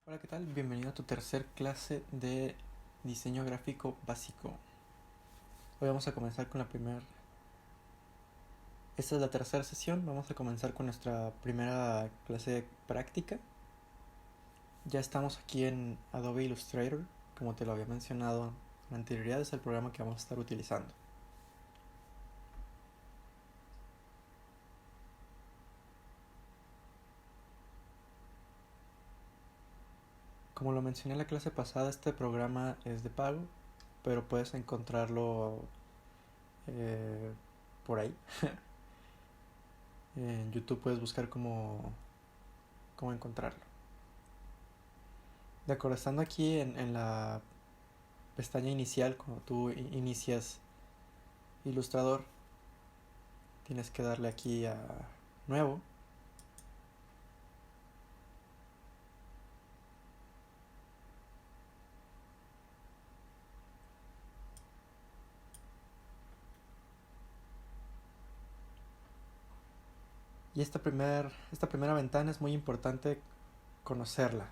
Hola, ¿qué tal? Bienvenido a tu tercer clase de diseño gráfico básico. Hoy vamos a comenzar con Esta es la tercera sesión, vamos a comenzar con nuestra primera clase práctica. Ya estamos aquí en Adobe Illustrator, como te lo había mencionado en anterioridad, es el programa que vamos a estar utilizando. Como lo mencioné en la clase pasada, este programa es de pago, pero puedes encontrarlo por ahí. En YouTube puedes buscar cómo encontrarlo. De acuerdo, estando aquí en la pestaña inicial, cuando tú inicias Illustrator, tienes que darle aquí a Nuevo. Y esta primera ventana es muy importante conocerla.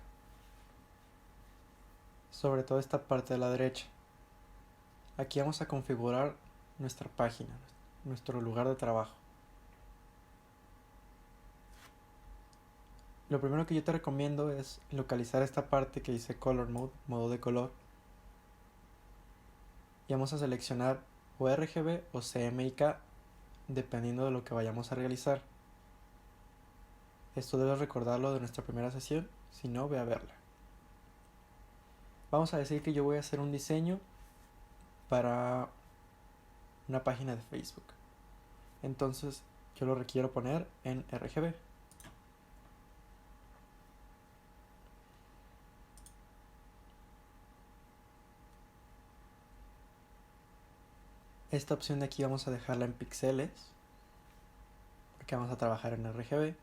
Sobre todo esta parte de la derecha. Aquí vamos a configurar nuestra página, nuestro lugar de trabajo. Lo primero que yo te recomiendo es localizar esta parte que dice Color Mode, modo de color. Y vamos a seleccionar o RGB o CMYK dependiendo de lo que vayamos a realizar. Esto debes recordarlo de nuestra primera sesión, si no, ve a verla. Vamos a decir que yo voy a hacer un diseño para una página de Facebook. Entonces yo lo requiero poner en RGB. Esta opción de aquí vamos a dejarla en píxeles, porque vamos a trabajar en RGB.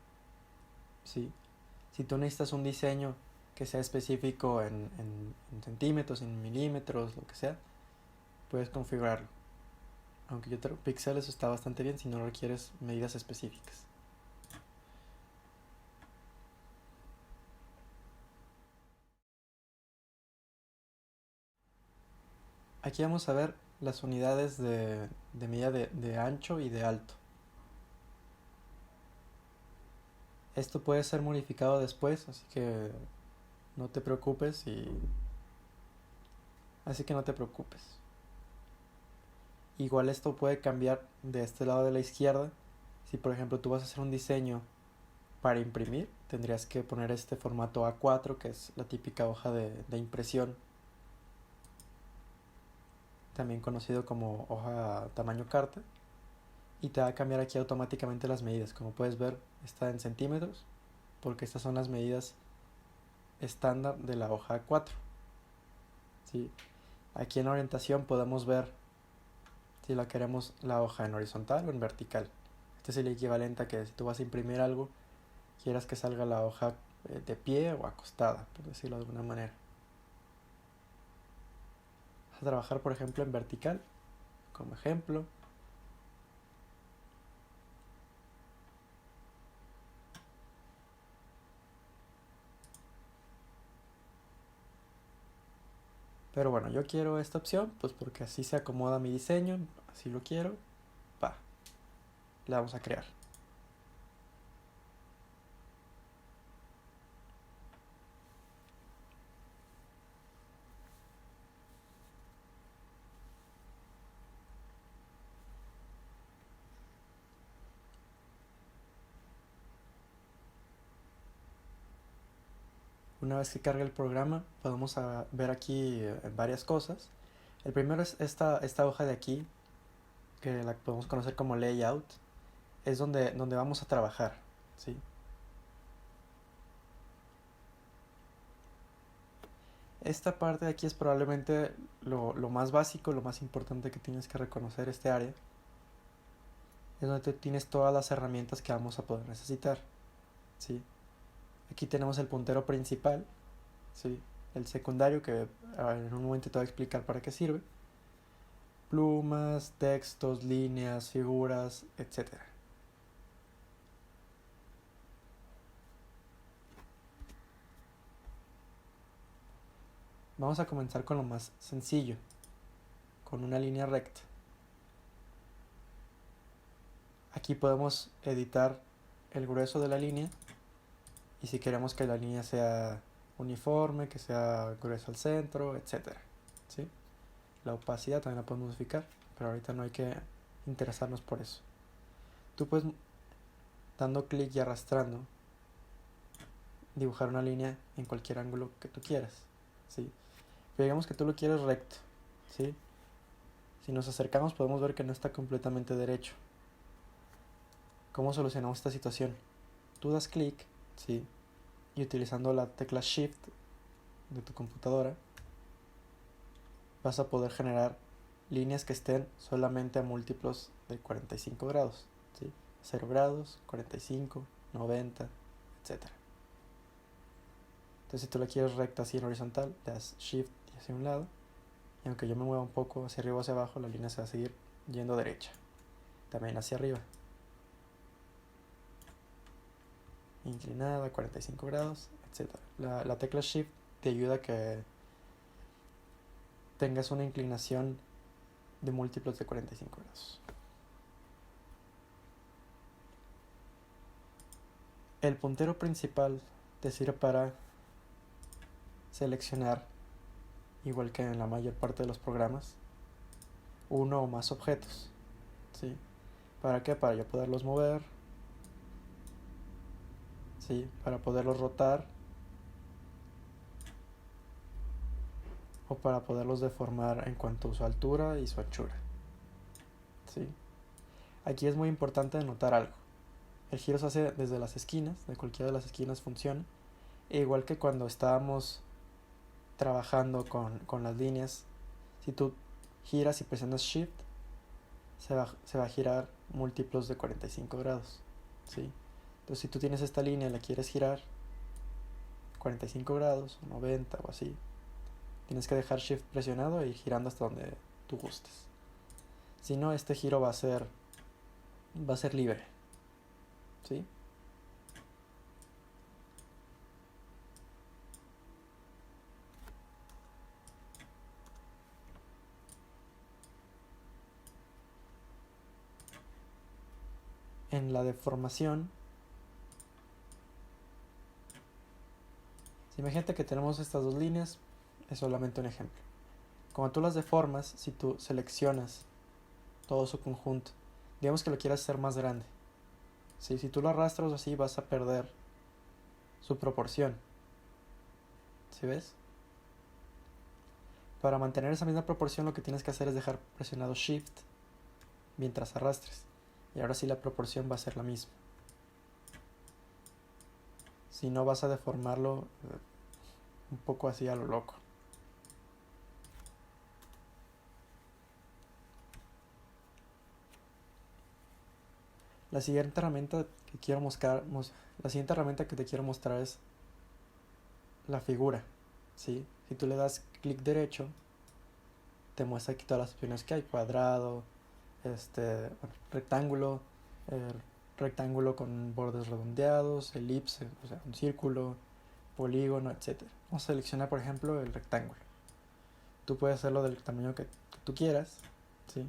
¿Sí? Si tú necesitas un diseño que sea específico en centímetros, en milímetros, lo que sea, puedes configurarlo. Aunque píxeles está bastante bien si no requieres medidas específicas. Aquí vamos a ver las unidades de medida de ancho y de alto. Esto puede ser modificado después, así que no te preocupes Así que no te preocupes. Igual esto puede cambiar de este lado de la izquierda. Si por ejemplo tú vas a hacer un diseño para imprimir, tendrías que poner este formato A4, que es la típica hoja de impresión, también conocido como hoja tamaño carta, y te va a cambiar aquí automáticamente las medidas. Como puedes ver, está en centímetros, porque estas son las medidas estándar de la hoja A4. ¿Sí? Aquí en orientación podemos ver si la queremos la hoja en horizontal o en vertical. Este es el equivalente a que si tú vas a imprimir algo, quieras que salga la hoja de pie o acostada, por decirlo de alguna manera. Vas a trabajar, por ejemplo, en vertical, como ejemplo. Pero bueno, yo quiero esta opción, pues porque así se acomoda mi diseño, así lo quiero. Va, la vamos a crear. Una vez que cargue el programa, podemos ver aquí varias cosas. El primero es esta hoja de aquí, que la podemos conocer como layout. Es donde vamos a trabajar, ¿sí? Esta parte de aquí es probablemente lo más básico, lo más importante que tienes que reconocer este área. Es donde tienes todas las herramientas que vamos a poder necesitar, ¿sí? Aquí tenemos el puntero principal, ¿sí? El secundario que en un momento te voy a explicar para qué sirve. Plumas, textos, líneas, figuras, etcétera. Vamos a comenzar con lo más sencillo, con una línea recta. Aquí podemos editar el grueso de la línea y si queremos que la línea sea uniforme, que sea grueso al centro, etc. ¿Sí? La opacidad también la podemos modificar, pero ahorita no hay que interesarnos por eso. Tú puedes, dando clic y arrastrando, dibujar una línea en cualquier ángulo que tú quieras, ¿sí? Pero digamos que tú lo quieres recto, ¿sí? Si nos acercamos podemos ver que no está completamente derecho. ¿Cómo solucionamos esta situación? Tú das clic, ¿sí? Y utilizando la tecla Shift de tu computadora vas a poder generar líneas que estén solamente a múltiplos de 45 grados, ¿sí? 0 grados, 45, 90, etc. Entonces si tú la quieres recta así en horizontal, le das Shift y hacia un lado, y aunque yo me mueva un poco hacia arriba o hacia abajo, la línea se va a seguir yendo derecha. También hacia arriba, inclinada, 45 grados, etc. La tecla Shift te ayuda a que tengas una inclinación de múltiplos de 45 grados. El puntero principal te sirve para seleccionar, igual que en la mayor parte de los programas, uno o más objetos, ¿sí? ¿Para qué? Para yo poderlos mover, ¿sí? Para poderlos rotar o para poderlos deformar en cuanto a su altura y su anchura, ¿sí? Aquí es muy importante notar algo. El giro se hace desde las esquinas, de cualquiera de las esquinas funciona, e igual que cuando estábamos trabajando con las líneas, si tú giras y presionas Shift, se va a girar múltiplos de 45 grados, ¿sí? Entonces si tú tienes esta línea y la quieres girar 45 grados, o 90 o así, tienes que dejar Shift presionado e ir girando hasta donde tú gustes. Si no, este giro va a ser libre, ¿sí? En la deformación, imagínate que tenemos estas dos líneas, es solamente un ejemplo. Cuando tú las deformas, si tú seleccionas todo su conjunto, digamos que lo quieras hacer más grande, ¿sí? Si tú lo arrastras así vas a perder su proporción, ¿sí ves? Para mantener esa misma proporción lo que tienes que hacer es dejar presionado Shift mientras arrastres, y ahora sí la proporción va a ser la misma. Si no, vas a deformarlo un poco así a lo loco. La siguiente herramienta que te quiero mostrar es la figura, ¿sí? Si tú le das clic derecho, te muestra aquí todas las opciones que hay: cuadrado, rectángulo, rectángulo con bordes redondeados, elipse, o sea, un círculo, polígono, etc. Vamos a seleccionar, por ejemplo, el rectángulo. Tú puedes hacerlo del tamaño que tú quieras, ¿sí?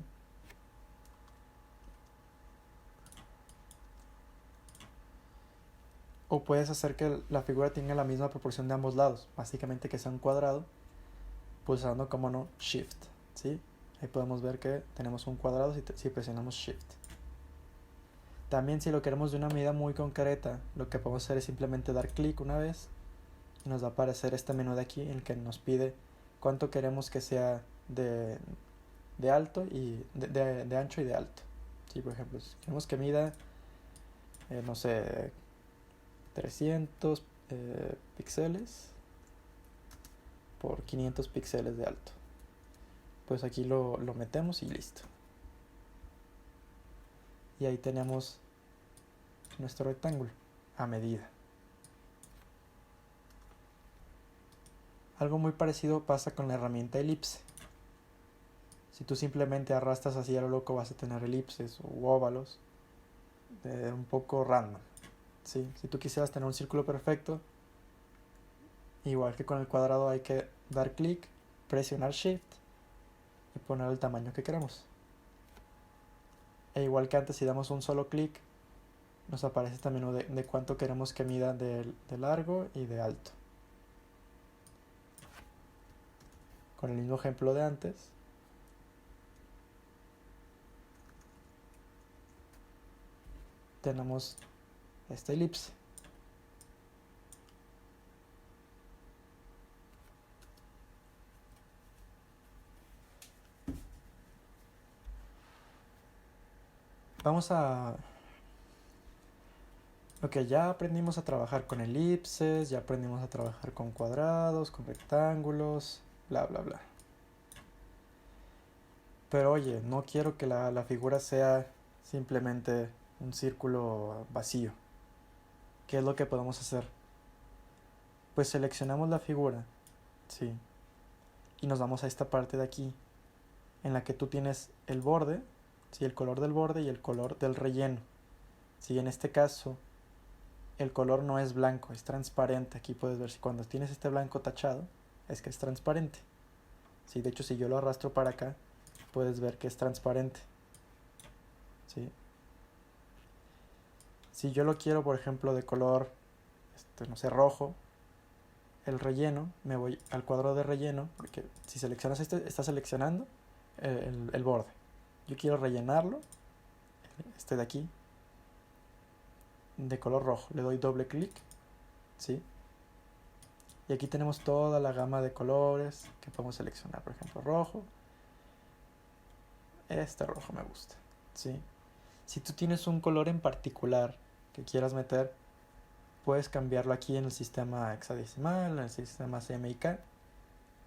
O puedes hacer que la figura tenga la misma proporción de ambos lados, básicamente que sea un cuadrado, pulsando, como no, Shift, ¿sí? Ahí podemos ver que tenemos un cuadrado si presionamos Shift. También, si lo queremos de una medida muy concreta, lo que podemos hacer es simplemente dar clic una vez y nos va a aparecer este menú de aquí en el que nos pide cuánto queremos que sea de alto y de ancho y de alto. ¿Sí? Por ejemplo, si queremos que mida, no sé, 300 píxeles por 500 píxeles de alto, pues aquí lo metemos y listo. Y ahí tenemos nuestro rectángulo a medida. Algo muy parecido pasa con la herramienta elipse. Si tú simplemente arrastras así a lo loco, vas a tener elipses u óvalos un poco random, ¿sí? Si tú quisieras tener un círculo perfecto, igual que con el cuadrado, hay que dar clic, presionar Shift y poner el tamaño que queramos. E igual que antes, si damos un solo clic, nos aparece este menú de cuánto queremos que mida de largo y de alto. Con el mismo ejemplo de antes, tenemos esta elipse. Vamos a... Ok, ya aprendimos a trabajar con elipses, ya aprendimos a trabajar con cuadrados, con rectángulos, bla, bla, bla. Pero oye, no quiero que la figura sea simplemente un círculo vacío. ¿Qué es lo que podemos hacer? Pues seleccionamos la figura, sí, y nos vamos a esta parte de aquí, en la que tú tienes el borde, sí, el color del borde y el color del relleno. Sí, en este caso el color no es blanco, es transparente. Aquí puedes ver si cuando tienes este blanco tachado es que es transparente. Sí, de hecho si yo lo arrastro para acá puedes ver que es transparente. ¿Sí? Si yo lo quiero, por ejemplo, de color, no sé, rojo, el relleno, me voy al cuadro de relleno, porque si seleccionas este, está seleccionando el borde. Yo quiero rellenarlo, este de aquí, de color rojo. Le doy doble clic, ¿sí? Y aquí tenemos toda la gama de colores que podemos seleccionar. Por ejemplo, rojo. Este rojo me gusta, ¿sí? Si tú tienes un color en particular que quieras meter, puedes cambiarlo aquí en el sistema hexadecimal, en el sistema CMYK.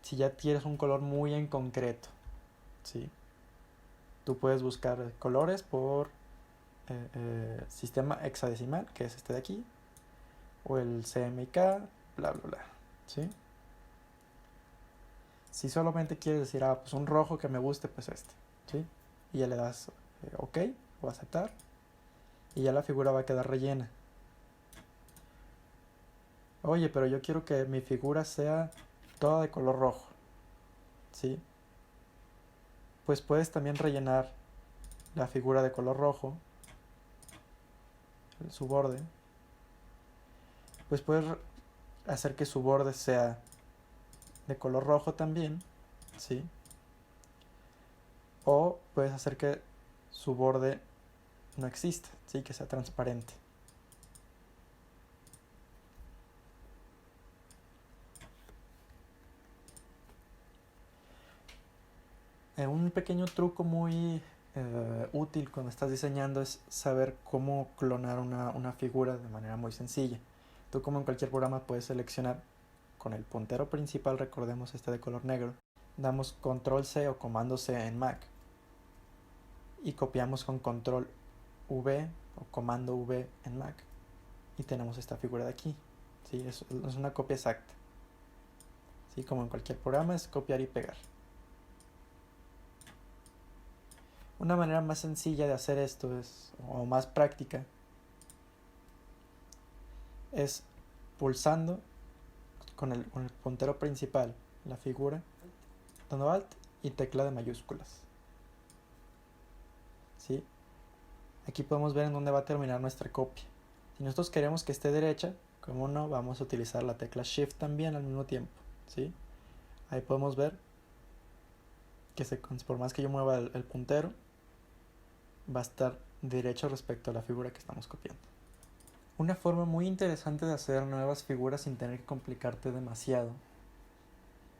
Si ya tienes un color muy en concreto, ¿sí? Tú puedes buscar colores por sistema hexadecimal, que es este de aquí, o el CMYK, bla, bla, bla, ¿sí? Si solamente quieres decir, pues un rojo que me guste, pues este, ¿sí? Y ya le das OK o aceptar, y ya la figura va a quedar rellena. Oye, pero yo quiero que mi figura sea toda de color rojo, ¿sí? Pues puedes también rellenar la figura de color rojo, su borde. Pues puedes hacer que su borde sea de color rojo también, ¿sí? O puedes hacer que su borde no exista, ¿sí? Que sea transparente. Un pequeño truco muy útil cuando estás diseñando es saber cómo clonar una figura de manera muy sencilla. Tú, como en cualquier programa, puedes seleccionar con el puntero principal, recordemos este de color negro, damos control C o comando C en Mac y copiamos con control V o comando V en Mac y tenemos esta figura de aquí, ¿sí? Es una copia exacta, ¿sí? Como en cualquier programa es copiar y pegar. Una manera más sencilla de hacer esto o más práctica, es pulsando con el puntero principal la figura, dando Alt y tecla de mayúsculas, ¿sí? Aquí podemos ver en dónde va a terminar nuestra copia. Si nosotros queremos que esté derecha, como no, vamos a utilizar la tecla Shift también al mismo tiempo, ¿sí? Ahí podemos ver que por más que yo mueva el puntero, va a estar derecho respecto a la figura que estamos copiando. Una forma muy interesante de hacer nuevas figuras sin tener que complicarte demasiado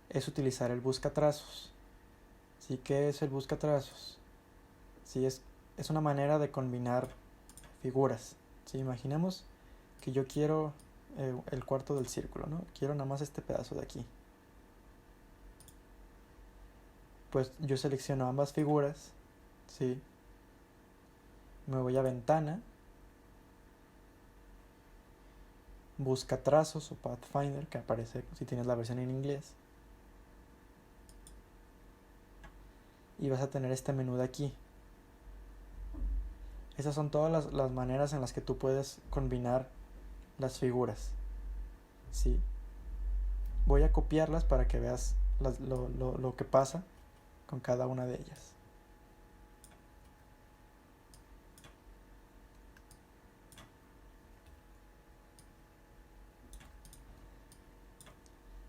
es utilizar el buscatrazos. ¿Sí? ¿Qué es el buscatrazos? Sí, es una manera de combinar figuras. ¿Sí? Imaginemos que yo quiero el cuarto del círculo, ¿no? Quiero nada más este pedazo de aquí. Pues yo selecciono ambas figuras, ¿sí? Me voy a ventana, busca trazos o Pathfinder, que aparece si tienes la versión en inglés, y vas a tener este menú de aquí. Esas son todas las maneras en las que tú puedes combinar las figuras, ¿sí? Voy a copiarlas para que veas lo que pasa con cada una de ellas.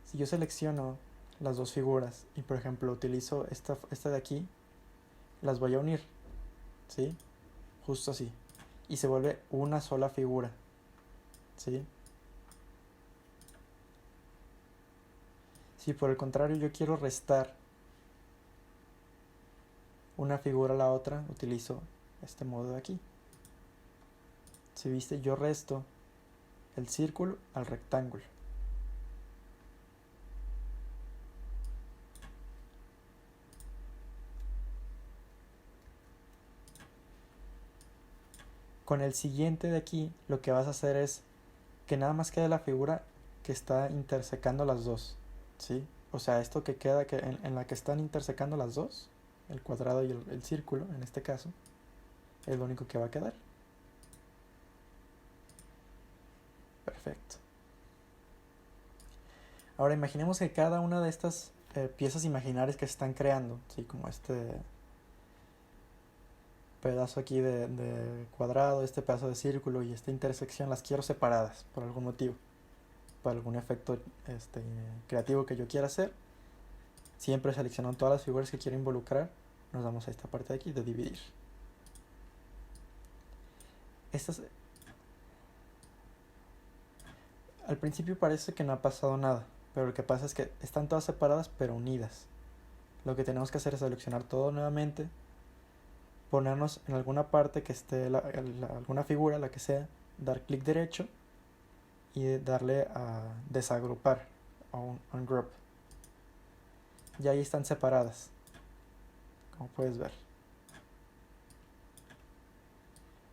Si yo selecciono las dos figuras y por ejemplo utilizo esta de aquí, las voy a unir, ¿sí? Justo así. Y se vuelve una sola figura, ¿sí? Si por el contrario yo quiero restar una figura a la otra, utilizo este modo de aquí. Si viste, yo resto el círculo al rectángulo. Con el siguiente de aquí, lo que vas a hacer es que nada más quede la figura que está intersecando las dos, ¿sí? O sea, esto que queda en la que están intersecando las dos, el cuadrado y el círculo, en este caso, es lo único que va a quedar. Perfecto. Ahora imaginemos que cada una de estas piezas imaginarias que se están creando, ¿sí? Como este pedazo aquí de cuadrado, este pedazo de círculo y esta intersección, las quiero separadas por algún motivo, para algún efecto creativo que yo quiera hacer. Siempre seleccionando todas las figuras que quiero involucrar, nos damos a esta parte de aquí de dividir. Estas, al principio parece que no ha pasado nada, pero lo que pasa es que están todas separadas pero unidas. Lo que tenemos que hacer es seleccionar todo nuevamente, ponernos en alguna parte que esté alguna figura, la que sea, dar clic derecho y darle a desagrupar o ungroup. Y ahí están separadas, como puedes ver.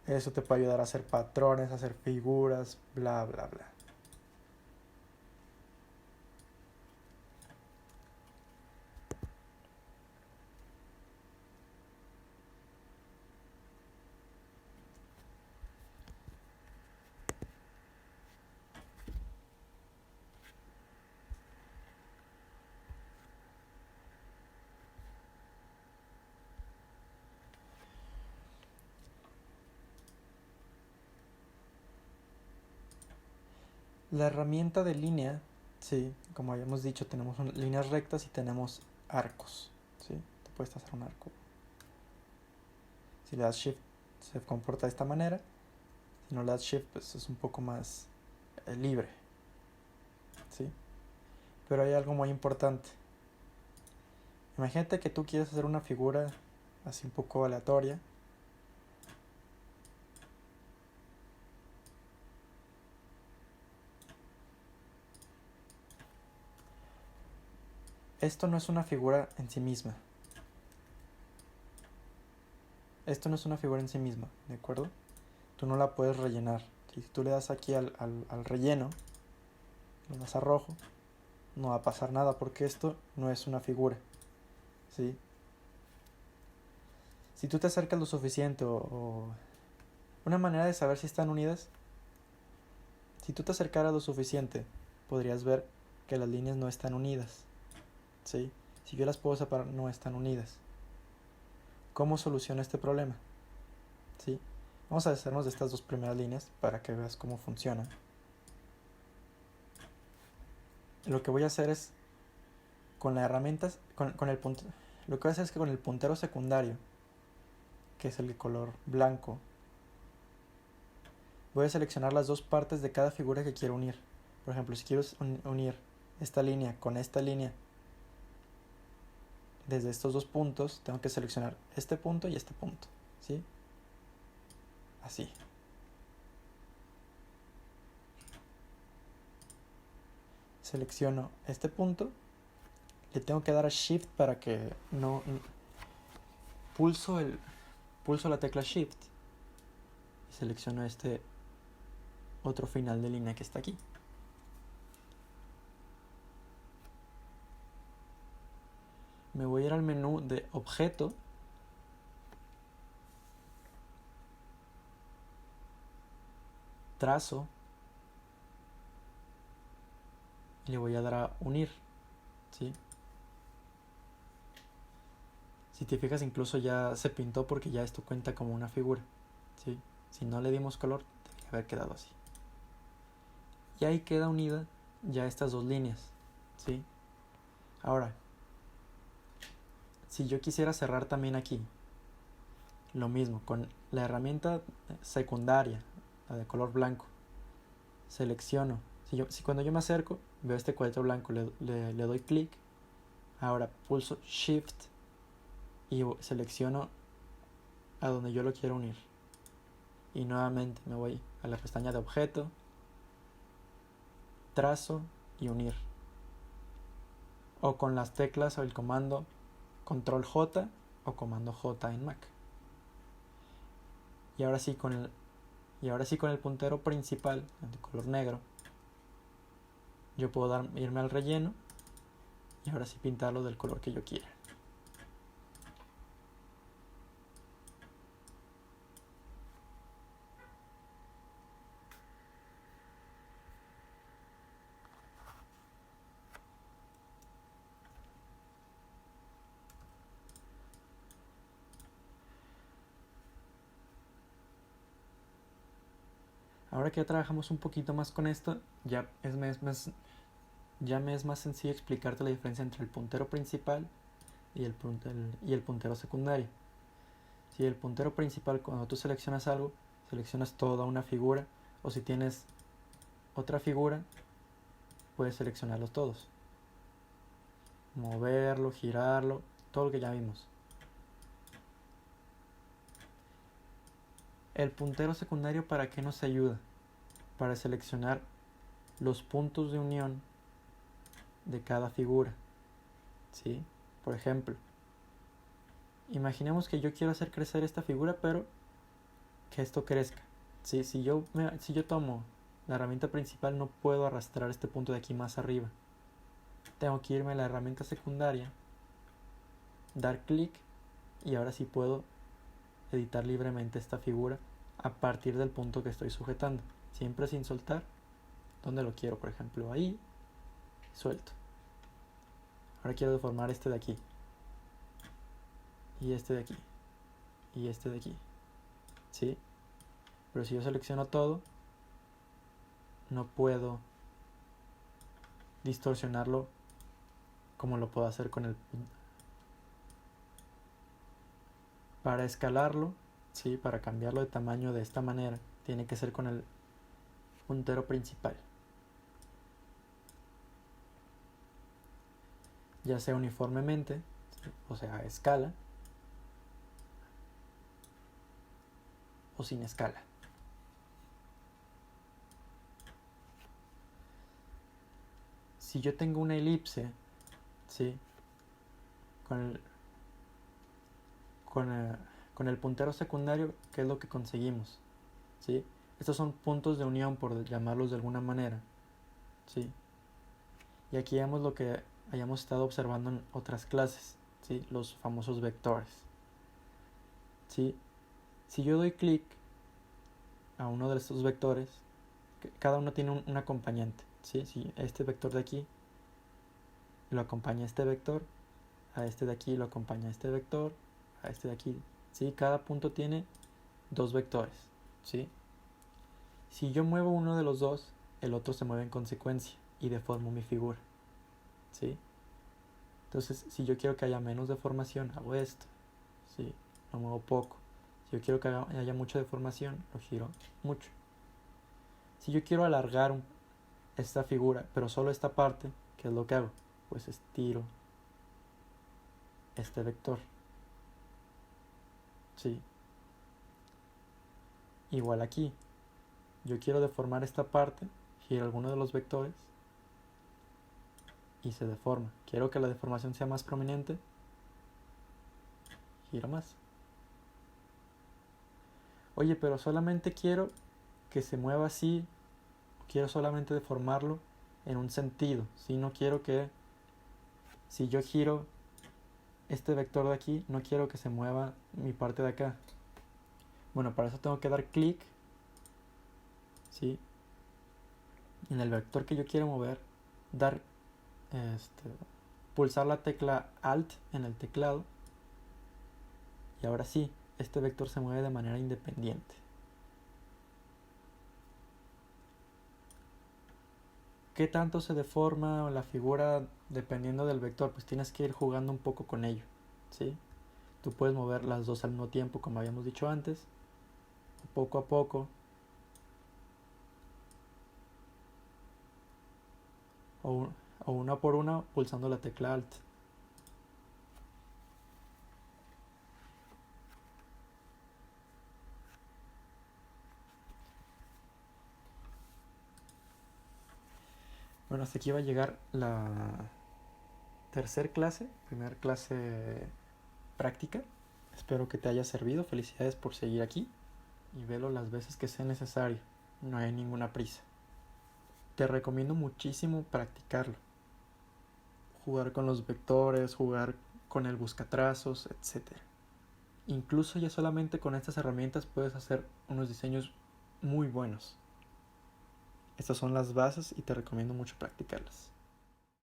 Eso te puede ayudar a hacer patrones, a hacer figuras, bla bla bla. La herramienta de línea, sí, como habíamos dicho, tenemos líneas rectas y tenemos arcos, ¿sí? Te puedes hacer un arco. Si le das Shift se comporta de esta manera. Si no le das Shift, pues es un poco más libre, ¿sí? Pero hay algo muy importante. Imagínate que tú quieres hacer una figura así un poco aleatoria. Esto no es una figura en sí misma. Esto no es una figura en sí misma, ¿de acuerdo? Tú no la puedes rellenar. Si tú le das aquí al relleno, le das a rojo, no va a pasar nada porque esto no es una figura, ¿sí? Si tú te acercas lo suficiente o una manera de saber si están unidas, si tú te acercaras lo suficiente, podrías ver que las líneas no están unidas, ¿sí? Si yo las puedo separar, no están unidas. ¿Cómo soluciono este problema? ¿Sí? Vamos a deshacernos de estas dos primeras líneas para que veas cómo funciona. Lo que voy a hacer es con las herramientas, con el puntero, lo que voy a hacer es que con el puntero secundario, que es el de color blanco, voy a seleccionar las dos partes de cada figura que quiero unir. Por ejemplo, si quiero unir esta línea con esta línea desde estos dos puntos, tengo que seleccionar este punto y este punto, ¿sí? Así. Selecciono este punto, le tengo que dar a Shift para que no pulso la tecla Shift y selecciono este otro final de línea que está aquí. Me voy a ir al menú de objeto, trazo y le voy a dar a unir, ¿sí? Si te fijas, incluso ya se pintó porque ya esto cuenta como una figura, ¿sí? Si no le dimos color, debería haber quedado así. Y ahí queda unida ya estas dos líneas, ¿sí? Ahora, si yo quisiera cerrar también aquí, lo mismo, con la herramienta secundaria, la de color blanco, selecciono. Si cuando yo me acerco, veo este cuadrito blanco, le doy clic, ahora pulso Shift y selecciono a donde yo lo quiero unir. Y nuevamente me voy a la pestaña de objeto, trazo y unir. O con las teclas o el comando Control J o comando J en Mac. Y ahora sí con el puntero principal de color negro, yo puedo irme al relleno y ahora sí pintarlo del color que yo quiera. Ahora que ya trabajamos un poquito más con esto, ya me es más sencillo explicarte la diferencia entre el puntero principal y el puntero secundario. Si el puntero principal, cuando tú seleccionas algo, seleccionas toda una figura, o si tienes otra figura, puedes seleccionarlos todos. Moverlo, girarlo, todo lo que ya vimos. El puntero secundario, ¿para qué nos ayuda? Para seleccionar los puntos de unión de cada figura, ¿sí? Por ejemplo, imaginemos que yo quiero hacer crecer esta figura, pero que esto crezca, ¿sí? Si yo tomo la herramienta principal, no puedo arrastrar este punto de aquí más arriba. Tengo que irme a la herramienta secundaria, dar clic y ahora sí puedo editar libremente esta figura a partir del punto que estoy sujetando, siempre sin soltar donde lo quiero. Por ejemplo, ahí suelto. Ahora quiero deformar este de aquí, y este de aquí, y este de aquí, ¿sí? Pero si yo selecciono todo, no puedo distorsionarlo como lo puedo hacer con el... Para escalarlo, ¿sí? Para cambiarlo de tamaño de esta manera, tiene que ser con el puntero principal. Ya sea uniformemente, ¿sí? O sea, a escala, o sin escala. Si yo tengo una elipse, ¿sí? Con el puntero secundario, ¿qué es lo que conseguimos? ¿Sí? Estos son puntos de unión, por llamarlos de alguna manera, ¿sí? Y aquí vemos lo que hayamos estado observando en otras clases, ¿sí? Los famosos vectores, ¿sí? Si yo doy clic a uno de estos vectores, cada uno tiene un acompañante, ¿sí? Si este vector de aquí lo acompaña este vector, a este de aquí lo acompaña este vector, a este de aquí, ¿sí? Cada punto tiene dos vectores, ¿sí? Si yo muevo uno de los dos, el otro se mueve en consecuencia y deformo mi figura, ¿sí? Entonces, si yo quiero que haya menos deformación, hago esto, ¿sí? Lo muevo poco. Si yo quiero que haya mucha deformación, lo giro mucho. Si yo quiero alargar esta figura, pero solo esta parte, ¿qué es lo que hago? Pues estiro este vector, ¿sí? Igual aquí, yo quiero deformar esta parte, giro alguno de los vectores y se deforma. Quiero que la deformación sea más prominente, giro más. Oye, pero solamente quiero que se mueva así, quiero solamente deformarlo en un sentido, ¿sí? No quiero que, si yo giro este vector de aquí, no quiero que se mueva mi parte de acá. Bueno, para eso tengo que dar clic, ¿sí? En el vector que yo quiero mover, dar, pulsar la tecla Alt en el teclado y ahora sí, este vector se mueve de manera independiente. ¿Qué tanto se deforma la figura dependiendo del vector? Pues tienes que ir jugando un poco con ello, ¿sí? Tú puedes mover las dos al mismo tiempo, como habíamos dicho antes, poco a poco, o, o una por una pulsando la tecla Alt. Bueno, hasta aquí va a llegar la primera clase práctica. Espero que te haya servido. Felicidades por seguir aquí y velo las veces que sea necesario. No hay ninguna prisa. Te recomiendo muchísimo practicarlo. Jugar con los vectores, jugar con el buscatrazos, etc. Incluso ya solamente con estas herramientas puedes hacer unos diseños muy buenos. Estas son las bases y te recomiendo mucho practicarlas.